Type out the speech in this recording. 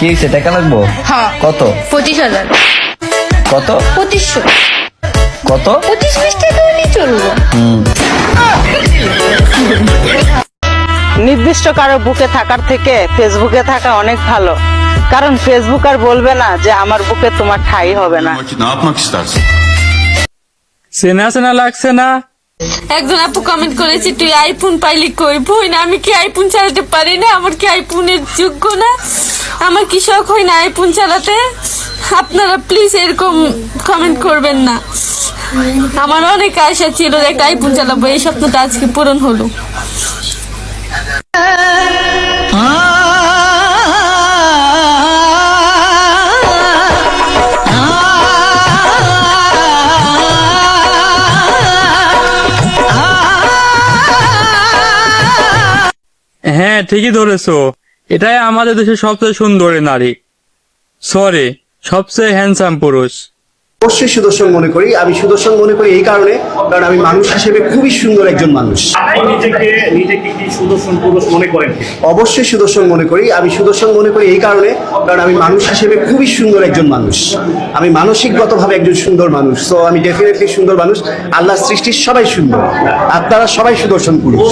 কি হয়েছে, টাকা লাগবো? হ্যাঁ। কত? 25,000। কত? 2500। কত? 25-20 টাকা হলেই চলবো। নির্দিষ্ট কারো বুকে থাকার থেকে ফেসবুকে থাকা অনেক ভালো, কারণ ফেসবুক আর বলবে না যে আমার বুকে তোমার ঠাঁই হবে না। Ne yapmak istersin? চেনা চেনা লাগছে না? একজন আপু কমেন্ট করেছে, তুই আইফোন পাইলি কই? বই না, আমি কি আইফোন চালাতে পারি না? আমার কি আইফোনের যোগ্য না? আমার কি শখ হয় না আইফোন চালাতে? আপনারা প্লিজ এরকম কমেন্ট করবেন না। আমার অনেক আশা ছিল যে একটা আইফোন চালাবো, এই স্বপ্নটা আজকে পূরণ হলো। হ্যাঁ, ঠিকই ধরেছো। এটাই আমাদের দেশের সবচেয়ে সুন্দরী নারী, সরি, সবচেয়ে হ্যান্ডসাম পুরুষ। অবশ্যই সুদর্শন মনে করি। আমি সুদর্শন মনে করি এই কারণে, কারণ আমি মানুষ হিসেবে খুবই সুন্দর একজন মানুষ। আপনি নিজেকে কি সুদর্শন পুরুষ মনে করেন? অবশ্যই সুদর্শন মনে করি। আমি সুদর্শন মনে করি এই কারণে, কারণ আমি মানুষ হিসেবে খুবই সুন্দর একজন মানুষ। আমি মানসিকগতভাবে একজন সুন্দর মানুষ। তো আমি ডেফিনেটলি সুন্দর মানুষ। আল্লাহর সৃষ্টির সবাই সুন্দর, আপনারা সবাই সুদর্শন পুরুষ।